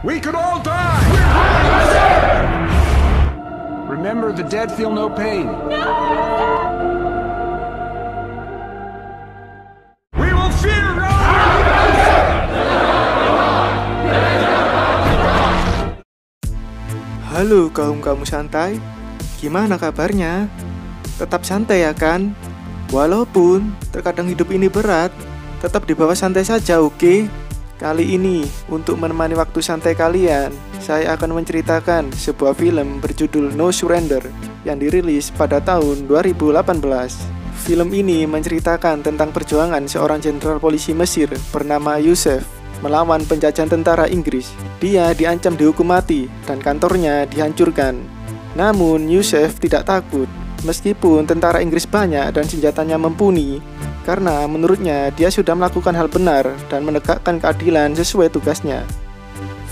We could all die! Remember, the dead feel no pain. We will fear no Halo kaum santai, gimana kabarnya? Tetap santai ya kan? Walaupun terkadang hidup ini berat, tetap dibawa santai saja, oke? Kali ini, untuk menemani waktu santai kalian, saya akan menceritakan sebuah film berjudul No Surrender yang dirilis pada tahun 2018. Film ini menceritakan tentang perjuangan seorang jenderal polisi Mesir bernama Youssef melawan penjajahan tentara Inggris. Dia diancam dihukum mati dan kantornya dihancurkan. Namun Youssef tidak takut, meskipun tentara Inggris banyak dan senjatanya mumpuni, karena menurutnya dia sudah melakukan hal benar dan menegakkan keadilan sesuai tugasnya.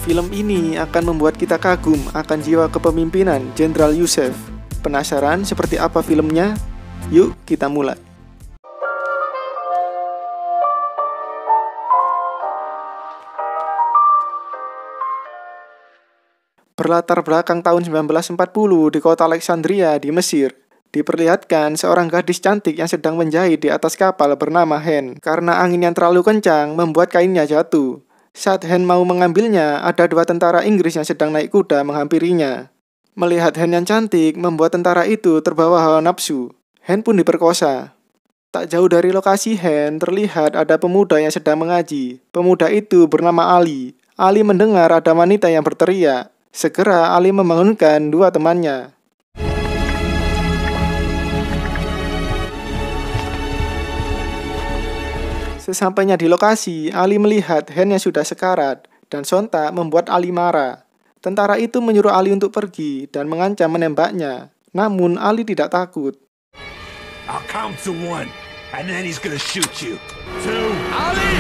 Film ini akan membuat kita kagum akan jiwa kepemimpinan Jenderal Youssef. Penasaran seperti apa filmnya? Yuk kita mulai. Berlatar belakang tahun 1940 di kota Alexandria di Mesir, diperlihatkan seorang gadis cantik yang sedang menjahit di atas kapal bernama Hen. Karena angin yang terlalu kencang membuat kainnya jatuh. Saat Hen mau mengambilnya, ada dua tentara Inggris yang sedang naik kuda menghampirinya. Melihat Hen yang cantik membuat tentara itu terbawa hawa nafsu. Hen pun diperkosa. Tak jauh dari lokasi Hen terlihat ada pemuda yang sedang mengaji. Pemuda itu bernama Ali. Ali mendengar ada wanita yang berteriak. Segera Ali membangunkan dua temannya. Sesampainya di lokasi, Ali melihat Hen yang sudah sekarat dan sontak membuat Ali marah. Tentara itu menyuruh Ali untuk pergi dan mengancam menembaknya. Namun Ali tidak takut. I'll count to 1, and then he's gonna shoot you. 2, Ali!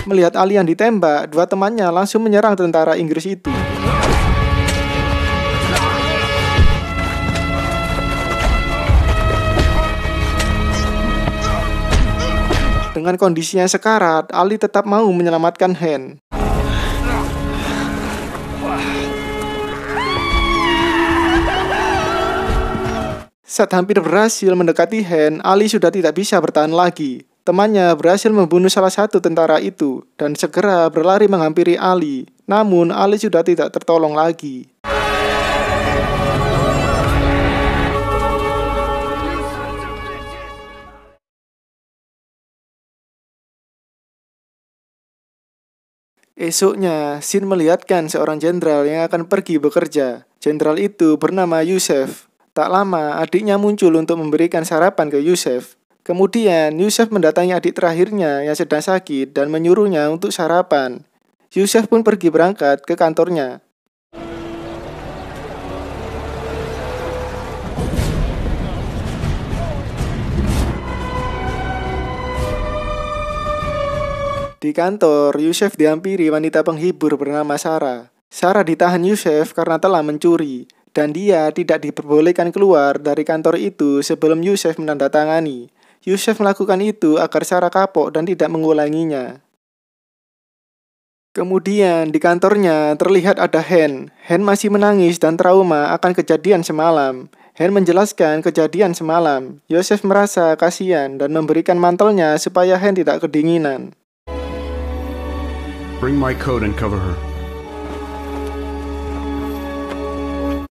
Melihat Ali yang ditembak, dua temannya langsung menyerang tentara Inggris itu. Dengan kondisinya sekarat, Ali tetap mau menyelamatkan Hen. Saat hampir berhasil mendekati Hen, Ali sudah tidak bisa bertahan lagi. Temannya berhasil membunuh salah satu tentara itu dan segera berlari menghampiri Ali. Namun Ali sudah tidak tertolong lagi. Esoknya, Sin melihatkan seorang jenderal yang akan pergi bekerja. Jenderal itu bernama Youssef. Tak lama, adiknya muncul untuk memberikan sarapan ke Youssef. Kemudian, Youssef mendatangi adik terakhirnya yang sedang sakit dan menyuruhnya untuk sarapan. Youssef pun pergi berangkat ke kantornya. Di kantor, Youssef dihampiri wanita penghibur bernama Sarah. Sarah ditahan Youssef karena telah mencuri, dan dia tidak diperbolehkan keluar dari kantor itu sebelum Youssef menandatangani. Youssef melakukan itu agar Sarah kapok dan tidak mengulanginya. Kemudian di kantornya terlihat ada Hen. Hen masih menangis dan trauma akan kejadian semalam. Hen menjelaskan kejadian semalam. Youssef merasa kasihan dan memberikan mantelnya supaya Hen tidak kedinginan. Bring my coat and cover her.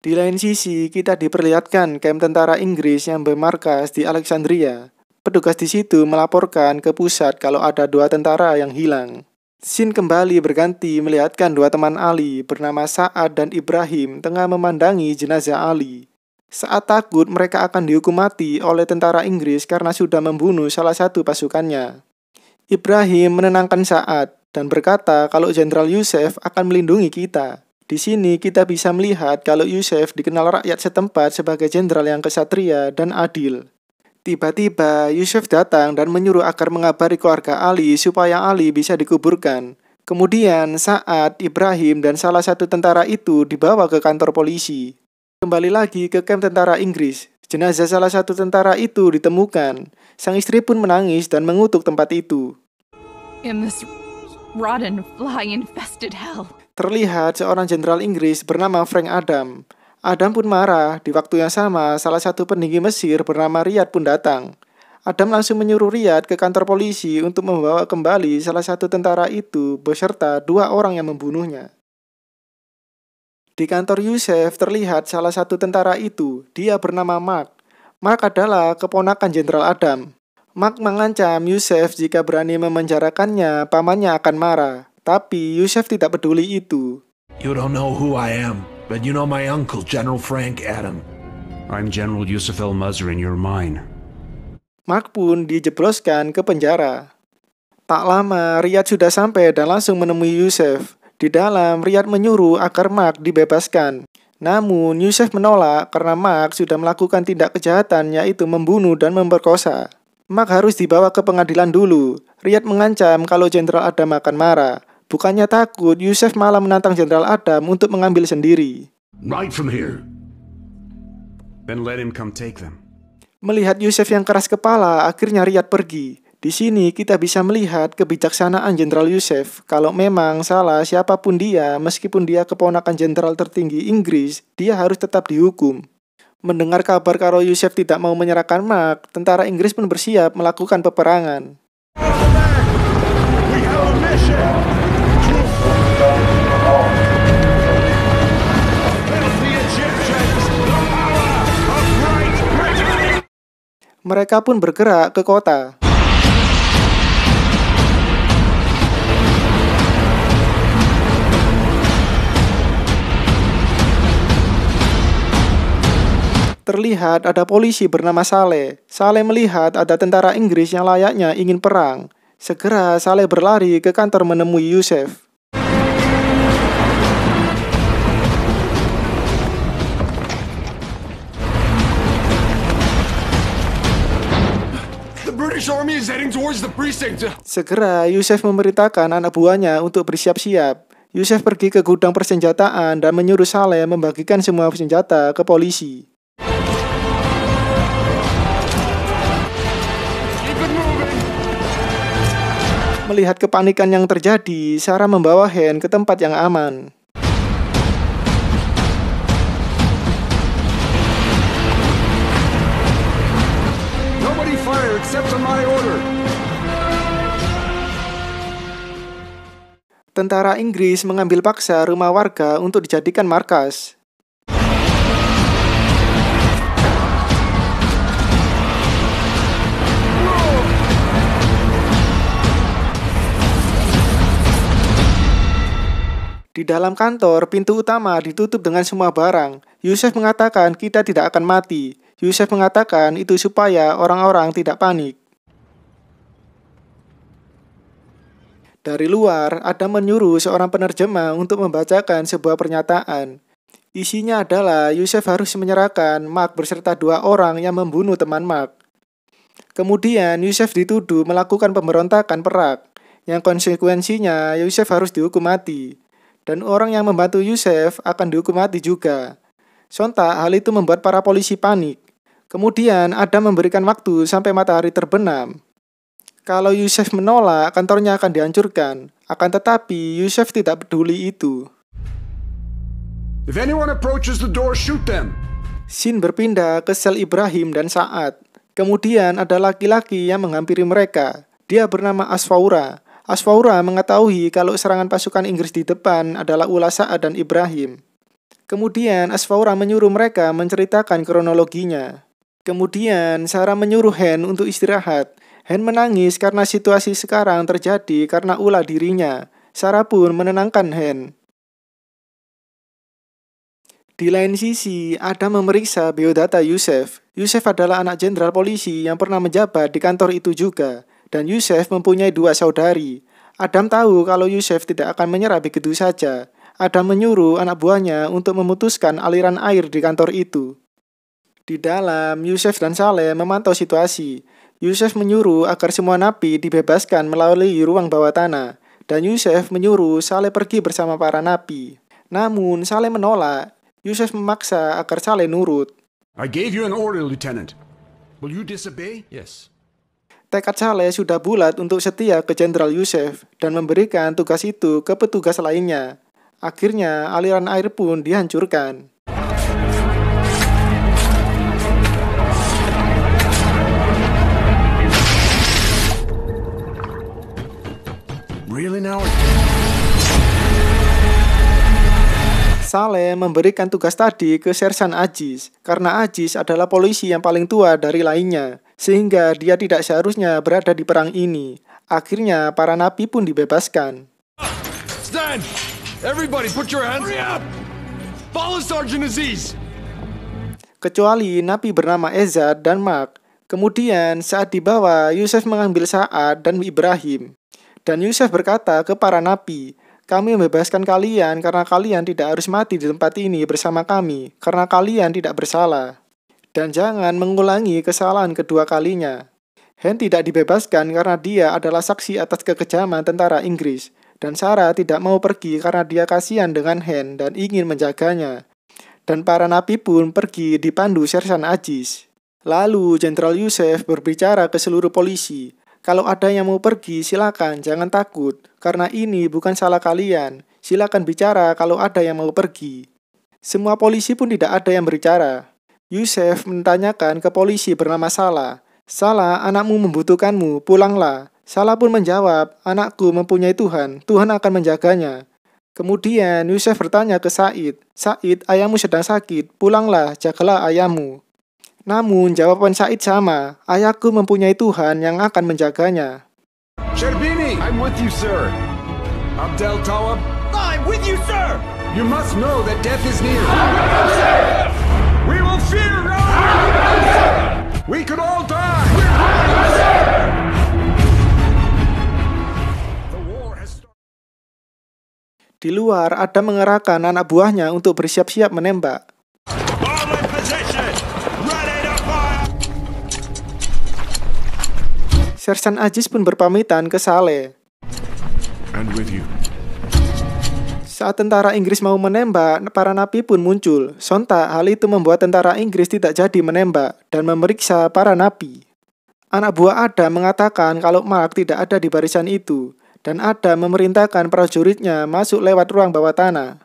Di lain sisi, kita diperlihatkan kamp tentara Inggris yang bermarkas di Alexandria. Petugas di situ melaporkan ke pusat kalau ada dua tentara yang hilang. Sin kembali berganti melihatkan dua teman Ali bernama Sa'ad dan Ibrahim tengah memandangi jenazah Ali. Saat takut mereka akan dihukum mati oleh tentara Inggris karena sudah membunuh salah satu pasukannya. Ibrahim menenangkan Sa'ad dan berkata kalau Jenderal Youssef akan melindungi kita. Di sini kita bisa melihat kalau Youssef dikenal rakyat setempat sebagai jenderal yang kesatria dan adil. Tiba-tiba Youssef datang dan menyuruh agar mengabari keluarga Ali supaya Ali bisa dikuburkan. Kemudian Sa'ad, Ibrahim, dan salah satu tentara itu dibawa ke kantor polisi. Kembali lagi ke kamp tentara Inggris. Jenazah salah satu tentara itu ditemukan. Sang istri pun menangis dan mengutuk tempat itu. In this rotten, fly-infested hell. Terlihat seorang jenderal Inggris bernama Frank Adam. Adam pun marah. Di waktu yang sama, salah satu peninggi Mesir bernama Riyad pun datang. Adam langsung menyuruh Riyad ke kantor polisi untuk membawa kembali salah satu tentara itu beserta 2 orang yang membunuhnya. Di kantor Yusuf terlihat salah satu tentara itu. Dia bernama Mark. Mark adalah keponakan Jenderal Adam. Mark mengancam Yusuf jika berani memenjarakannya, pamannya akan marah. Tapi Yusuf tidak peduli itu. You don't know who I am, but you know my uncle, General Frank Adam. I'm General Yusuf El-Mazr and you're mine. Mark pun dijebloskan ke penjara. Tak lama, Riyad sudah sampai dan langsung menemui Yusuf. Di dalam, Riyad menyuruh agar Mark dibebaskan. Namun, Yusuf menolak karena Mark sudah melakukan tindak kejahatan yaitu membunuh dan memperkosa. Mark harus dibawa ke pengadilan dulu. Riyad mengancam kalau Jenderal Adam akan marah. Bukannya takut, Yusuf malah menantang Jenderal Adam untuk mengambil sendiri. Right from here. Then let him come take them. Melihat Yusuf yang keras kepala, akhirnya Riyad pergi. Di sini kita bisa melihat kebijaksanaan Jenderal Yusuf. Kalau memang salah siapapun dia, meskipun dia keponakan jenderal tertinggi Inggris, dia harus tetap dihukum. Mendengar kabar kalau Yusuf tidak mau menyerahkan Mark, tentara Inggris pun bersiap melakukan peperangan. We have a mission. Mereka pun bergerak ke kota. Terlihat ada polisi bernama Saleh. Saleh melihat ada tentara Inggris yang layaknya ingin perang. Segera Saleh berlari ke kantor menemui Yusuf. British army is heading towards the precinct. Segera Yusuf memerintahkan anak buahnya untuk bersiap-siap. Yusuf pergi ke gudang persenjataan dan menyuruh Saleh membagikan semua senjata ke polisi. Melihat kepanikan yang terjadi, Sarah membawa Hen ke tempat yang aman. Fire except on my order. Tentara Inggris mengambil paksa rumah warga untuk dijadikan markas. Di dalam kantor, pintu utama ditutup dengan semua barang. Yusuf mengatakan kita tidak akan mati. Yusuf mengatakan itu supaya orang-orang tidak panik. Dari luar, Adam menyuruh seorang penerjemah untuk membacakan sebuah pernyataan. Isinya adalah Yusuf harus menyerahkan Mark beserta 2 orang yang membunuh teman Mark. Kemudian Yusuf dituduh melakukan pemberontakan perak, yang konsekuensinya Yusuf harus dihukum mati. Dan orang yang membantu Yusuf akan dihukum mati juga. Sontak hal itu membuat para polisi panik. Kemudian Adam memberikan waktu sampai matahari terbenam. Kalau Yusuf menolak, kantornya akan dihancurkan. Akan tetapi Yusuf tidak peduli itu. If anyone approaches the door, shoot them. Scene berpindah ke sel Ibrahim dan Sa'ad. Kemudian ada laki-laki yang menghampiri mereka. Dia bernama Asfaura. Asfaura mengetahui kalau serangan pasukan Inggris di depan adalah ulah Sa'ad dan Ibrahim. Kemudian Asfaura menyuruh mereka menceritakan kronologinya. Kemudian Sarah menyuruh Hen untuk istirahat. Hen menangis karena situasi sekarang terjadi karena ulah dirinya. Sarah pun menenangkan Hen. Di lain sisi, Adam memeriksa biodata Yusuf. Yusuf adalah anak jenderal polisi yang pernah menjabat di kantor itu juga. Dan Yusuf mempunyai 2 saudari. Adam tahu kalau Yusuf tidak akan menyerah begitu saja. Adam menyuruh anak buahnya untuk memutuskan aliran air di kantor itu. Di dalam, Yusuf dan Saleh memantau situasi. Yusuf menyuruh agar semua napi dibebaskan melalui ruang bawah tanah. Dan Yusuf menyuruh Saleh pergi bersama para napi. Namun, Saleh menolak. Yusuf memaksa agar Saleh nurut. I gave you an order, Lieutenant. Will you disobey? Yes. Tekad Saleh sudah bulat untuk setia ke Jenderal Yusuf dan memberikan tugas itu ke petugas lainnya. Akhirnya aliran air pun dihancurkan. Really now? Saleh memberikan tugas tadi ke Sersan Aziz, karena Aziz adalah polisi yang paling tua dari lainnya, sehingga dia tidak seharusnya berada di perang ini. Akhirnya para napi pun dibebaskan. Stand! Everybody put your hands up! Follow Sergeant Aziz! Kecuali napi bernama Ezad dan Mark. Kemudian saat dibawa, Yusuf mengambil Sa'ad dan Ibrahim. Dan Yusuf berkata ke para napi, "Kami membebaskan kalian karena kalian tidak harus mati di tempat ini bersama kami, karena kalian tidak bersalah. Dan jangan mengulangi kesalahan kedua kalinya." Hen tidak dibebaskan karena dia adalah saksi atas kekejaman tentara Inggris. Dan Sarah tidak mau pergi karena dia kasihan dengan Hen dan ingin menjaganya. Dan para napi pun pergi dipandu Sersan Aziz. Lalu Jenderal Yusuf berbicara ke seluruh polisi, "Kalau ada yang mau pergi, silakan, jangan takut. Karena ini bukan salah kalian. Silakan bicara kalau ada yang mau pergi." Semua polisi pun tidak ada yang berbicara. Yusuf menanyakan ke polisi bernama Salah, "Salah, anakmu membutuhkanmu, pulanglah." Salah pun menjawab, "Anakku mempunyai Tuhan, Tuhan akan menjaganya." Kemudian Yusuf bertanya ke Said, "Said, ayahmu sedang sakit, pulanglah, jagalah ayahmu." Namun jawaban Said sama, "Ayahku mempunyai Tuhan yang akan menjaganya." Sherbini, I'm with you, sir. Abdel Tawab, I'm with you, sir! you must know that death is near. We will fear no one. We could all die. The war has started. Di luar, Adam mengerahkan anak buahnya untuk bersiap-siap menembak. Bomb in position! Ready to fire! Sersan Aziz pun berpamitan ke Saleh. And with you. Saat tentara Inggris mau menembak, para napi pun muncul. Sontak, hal itu membuat tentara Inggris tidak jadi menembak dan memeriksa para napi. Anak buah Adam mengatakan kalau Mark tidak ada di barisan itu, dan Adam memerintahkan prajuritnya masuk lewat ruang bawah tanah.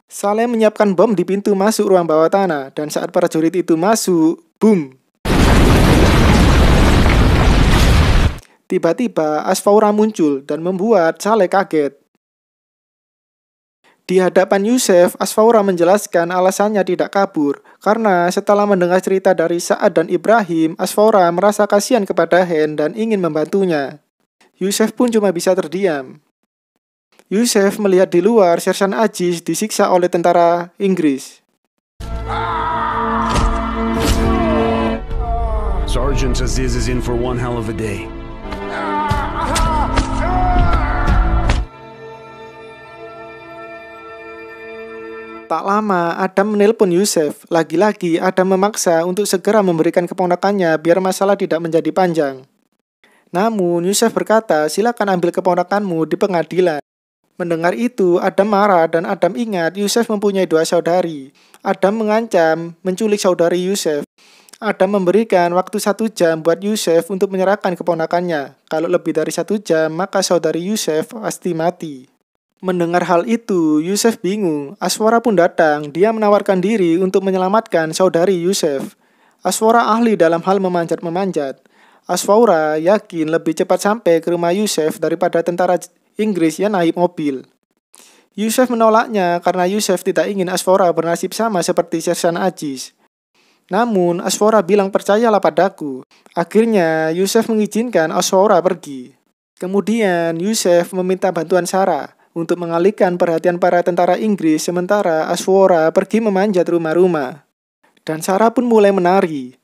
Saleh menyiapkan bom di pintu masuk ruang bawah tanah, dan saat prajurit itu masuk, boom! Tiba-tiba Asfaura muncul dan membuat Saleh kaget. Di hadapan Yusuf, Asfaura menjelaskan alasannya tidak kabur, karena setelah mendengar cerita dari Sa'ad dan Ibrahim, Asfaura merasa kasihan kepada Hen dan ingin membantunya. Yusuf pun cuma bisa terdiam. Yusuf melihat di luar Sersan Aziz disiksa oleh tentara Inggris. Sergeant Aziz is in for one hell of a day. Tak lama, Adam menelpon Yusuf. Lagi-lagi, Adam memaksa untuk segera memberikan keponakannya biar masalah tidak menjadi panjang. Namun, Yusuf berkata, "Silakan ambil keponakanmu di pengadilan." Mendengar itu, Adam marah dan Adam ingat Yusuf mempunyai 2 saudari. Adam mengancam menculik saudari Yusuf. Adam memberikan waktu 1 jam buat Yusuf untuk menyerahkan keponakannya. Kalau lebih dari 1 jam, maka saudari Yusuf pasti mati. Mendengar hal itu, Yusuf bingung. Aswara pun datang. Dia menawarkan diri untuk menyelamatkan saudari Yusuf. Aswara ahli dalam hal memanjat-memanjat. Aswara yakin lebih cepat sampai ke rumah Yusuf daripada tentara Inggris yang naik mobil. Yusuf menolaknya karena Yusuf tidak ingin Aswara bernasib sama seperti Sersan Aziz. Namun, Aswara bilang, "Percayalah padaku." Akhirnya, Yusuf mengizinkan Aswara pergi. Kemudian, Yusuf meminta bantuan Sarah untuk mengalihkan perhatian para tentara Inggris sementara Aswara pergi memanjat rumah-rumah. Dan Sarah pun mulai menari.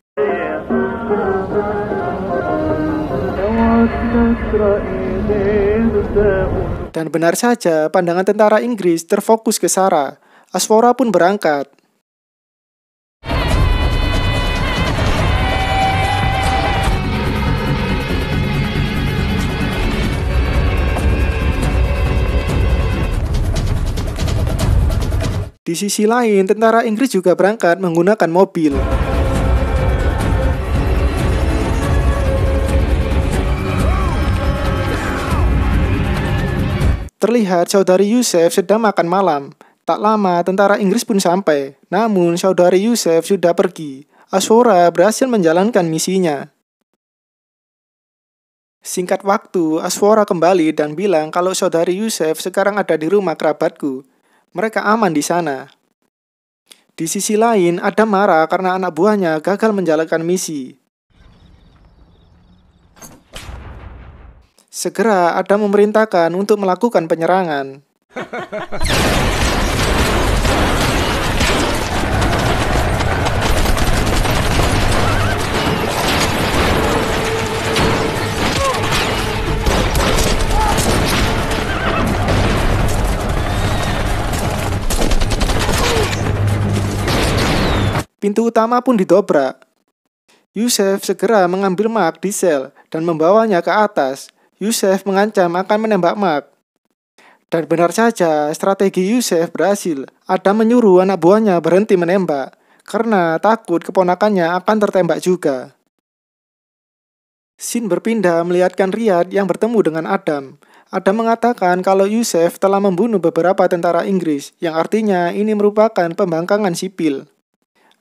Dan benar saja, pandangan tentara Inggris terfokus ke Sarah. Aswara pun berangkat. Di sisi lain, tentara Inggris juga berangkat menggunakan mobil. Terlihat saudari Yusuf sedang makan malam. Tak lama tentara Inggris pun sampai. Namun saudari Yusuf sudah pergi. Asfora berhasil menjalankan misinya. Singkat waktu, Asfora kembali dan bilang kalau saudari Yusuf sekarang ada di rumah kerabatku. Mereka aman di sana. Di sisi lain, Adam marah karena anak buahnya gagal menjalankan misi. Segera Adam memerintahkan untuk melakukan penyerangan. Pintu utama pun didobrak. Yusuf segera mengambil Mark di sel dan membawanya ke atas. Yusuf mengancam akan menembak Mark. Dan benar saja, strategi Yusuf berhasil. Adam menyuruh anak buahnya berhenti menembak, karena takut keponakannya akan tertembak juga. Scene berpindah melihatkan Riyad yang bertemu dengan Adam. Adam mengatakan kalau Yusuf telah membunuh beberapa tentara Inggris, yang artinya ini merupakan pembangkangan sipil.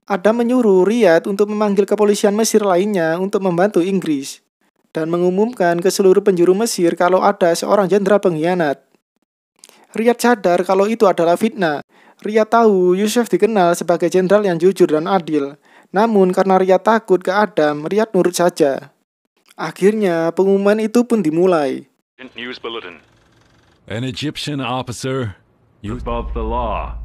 Adam menyuruh Riyad untuk memanggil kepolisian Mesir lainnya untuk membantu Inggris, dan mengumumkan ke seluruh penjuru Mesir kalau ada seorang jenderal pengkhianat. Riyad sadar kalau itu adalah fitnah. Riyad tahu Yusuf dikenal sebagai jenderal yang jujur dan adil. Namun karena Riyad takut ke Adam, Riyad nurut saja. Akhirnya pengumuman itu pun dimulai. News bulletin. An Egyptian officer Above the law.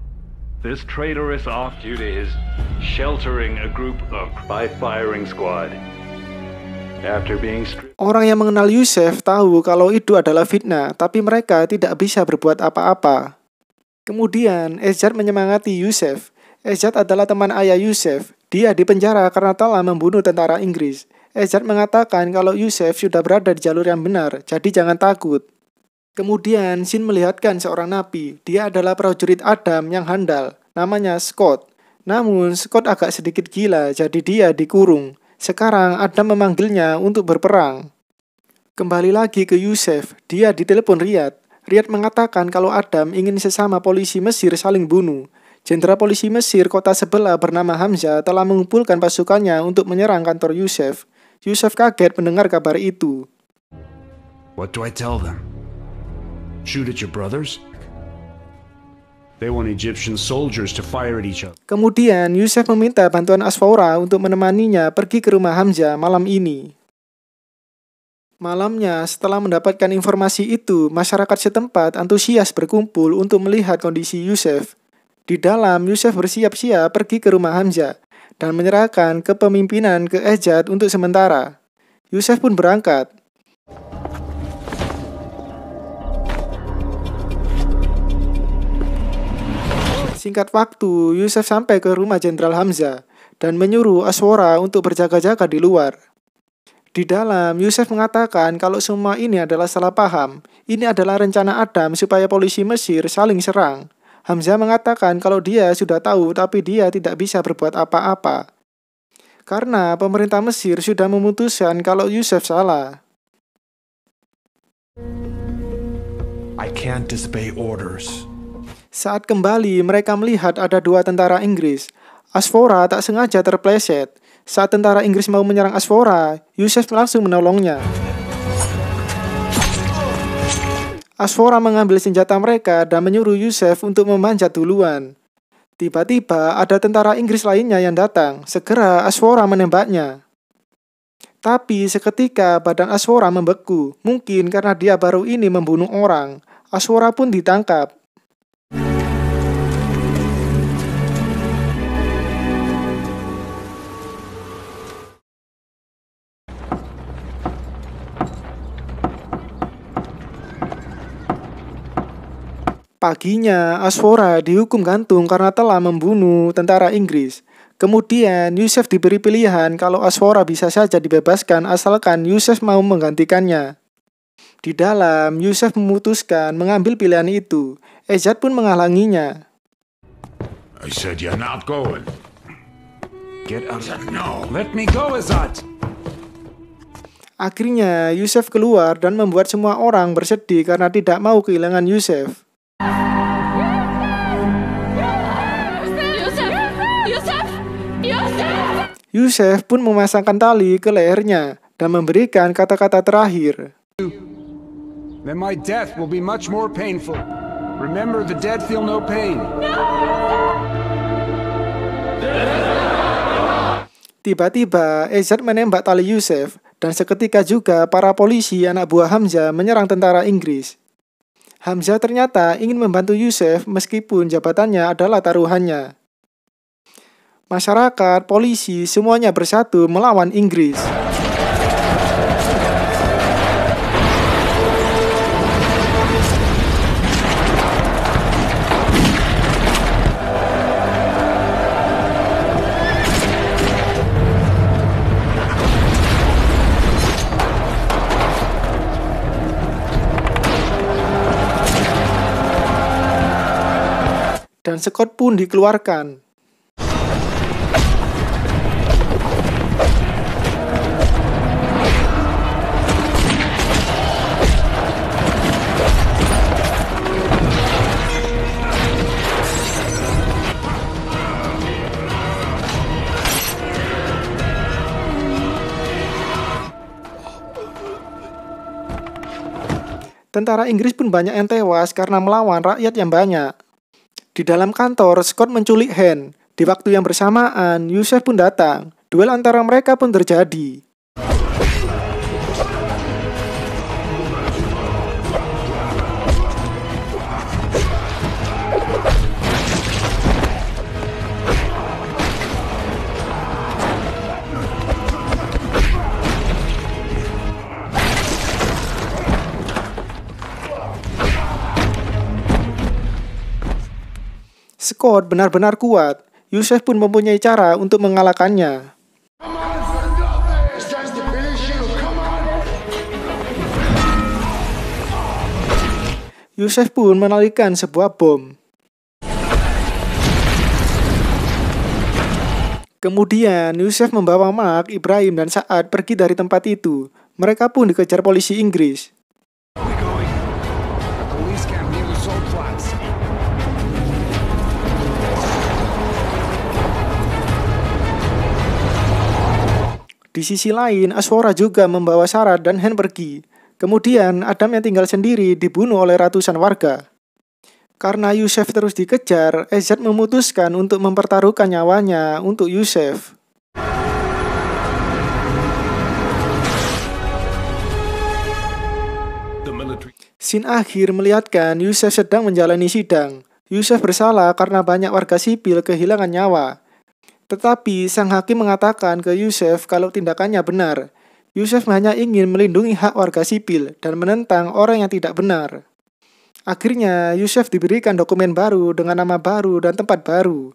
This traitorous off-duty is sheltering a group by firing squad. After being Orang yang mengenal Yusuf tahu kalau itu adalah fitnah, tapi mereka tidak bisa berbuat apa-apa. Kemudian Ezzat menyemangati Yusuf. Ezzat adalah teman ayah Yusuf. Dia dipenjara karena telah membunuh tentara Inggris. Ezzat mengatakan kalau Yusuf sudah berada di jalur yang benar, jadi jangan takut. Kemudian Shin melihatkan seorang napi. Dia adalah prajurit Adam yang handal, namanya Scott. Namun Scott agak sedikit gila, jadi dia dikurung. Sekarang Adam memanggilnya untuk berperang. Kembali lagi ke Yusuf, dia ditelepon Riyad. Riyad mengatakan kalau Adam ingin sesama polisi Mesir saling bunuh. Jenderal polisi Mesir kota sebelah bernama Hamzah telah mengumpulkan pasukannya untuk menyerang kantor Yusuf. Yusuf kaget mendengar kabar itu. What do I tell them? Shoot at your brothers? They want Egyptian soldiers to fire at each other. Kemudian Yusuf meminta bantuan Asfora untuk menemaninya pergi ke rumah Hamzah malam ini. Malamnya, setelah mendapatkan informasi itu, masyarakat setempat antusias berkumpul untuk melihat kondisi Yusuf. Di dalam, Yusuf bersiap-siap pergi ke rumah Hamzah dan menyerahkan kepemimpinan ke Ezzat untuk sementara. Yusuf pun berangkat. Singkat waktu, Yusuf sampai ke rumah Jenderal Hamzah dan menyuruh Asfora untuk berjaga-jaga di luar. Di dalam, Yusuf mengatakan kalau semua ini adalah salah paham. Ini adalah rencana Adam supaya polisi Mesir saling serang. Hamzah mengatakan kalau dia sudah tahu tapi dia tidak bisa berbuat apa-apa. Karena pemerintah Mesir sudah memutuskan kalau Yusuf salah. I can't disobey orders. Saat kembali, mereka melihat ada 2 tentara Inggris. Asfora tak sengaja terpleset. Saat tentara Inggris mau menyerang Asfora, Yusuf langsung menolongnya. Asfora mengambil senjata mereka dan menyuruh Yusuf untuk memanjat duluan. Tiba-tiba ada tentara Inggris lainnya yang datang. Segera Asfora menembaknya. Tapi seketika badan Asfora membeku. Mungkin karena dia baru ini membunuh orang. Asfora pun ditangkap. Paginya, Asfora dihukum gantung karena telah membunuh tentara Inggris. Kemudian, Yusuf diberi pilihan kalau Asfora bisa saja dibebaskan asalkan Yusuf mau menggantikannya. Di dalam, Yusuf memutuskan mengambil pilihan itu. Ezzat pun menghalanginya. I said you're not going. Get out. No. Let me go, Ezzat. Akhirnya Yusef keluar dan membuat semua orang bersedih karena tidak mau kehilangan Yusef. Yusef pun memasangkan tali ke lehernya dan memberikan kata-kata terakhir. Then my death will be much more painful. Remember, the dead feel no pain. Tiba-tiba Ezzat menembak tali Yusef, dan seketika juga para polisi anak buah Hamzah menyerang tentara Inggris. Hamzah ternyata ingin membantu Yusef meskipun jabatannya adalah taruhannya. Masyarakat, polisi, semuanya bersatu melawan Inggris. Dan Scott pun dikeluarkan. Tentara Inggris pun banyak yang tewas karena melawan rakyat yang banyak. Di dalam kantor, Scott menculik Hen. Di waktu yang bersamaan, Yusef pun datang. Duel antara mereka pun terjadi. Scott benar-benar kuat. Yusef pun mempunyai cara untuk mengalahkannya. Yusef pun menalikan sebuah bom. Kemudian Yusef membawa Mark, Ibrahim, dan Saad pergi dari tempat itu. Mereka pun dikejar polisi Inggris. Di sisi lain, Aswara juga membawa Sarah dan Hen pergi. Kemudian, Adam yang tinggal sendiri dibunuh oleh ratusan warga. Karena Yusef terus dikejar, Ezzat memutuskan untuk mempertaruhkan nyawanya untuk Yusef. Scene akhir melihatkan Yusef sedang menjalani sidang. Yusef bersalah karena banyak warga sipil kehilangan nyawa. Tetapi sang hakim mengatakan ke Yusef kalau tindakannya benar. Yusef hanya ingin melindungi hak warga sipil dan menentang orang yang tidak benar. Akhirnya Yusef diberikan dokumen baru dengan nama baru dan tempat baru.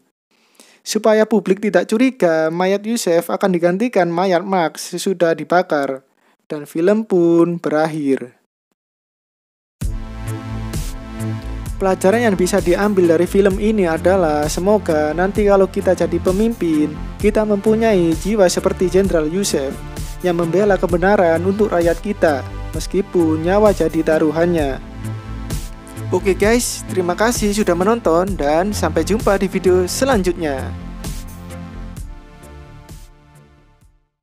Supaya publik tidak curiga, mayat Yusef akan digantikan mayat Max sesudah dibakar. Dan film pun berakhir. Pelajaran yang bisa diambil dari film ini adalah semoga nanti kalau kita jadi pemimpin, kita mempunyai jiwa seperti Jenderal Yusef yang membela kebenaran untuk rakyat kita, meskipun nyawa jadi taruhannya. Oke guys, terima kasih sudah menonton dan sampai jumpa di video selanjutnya.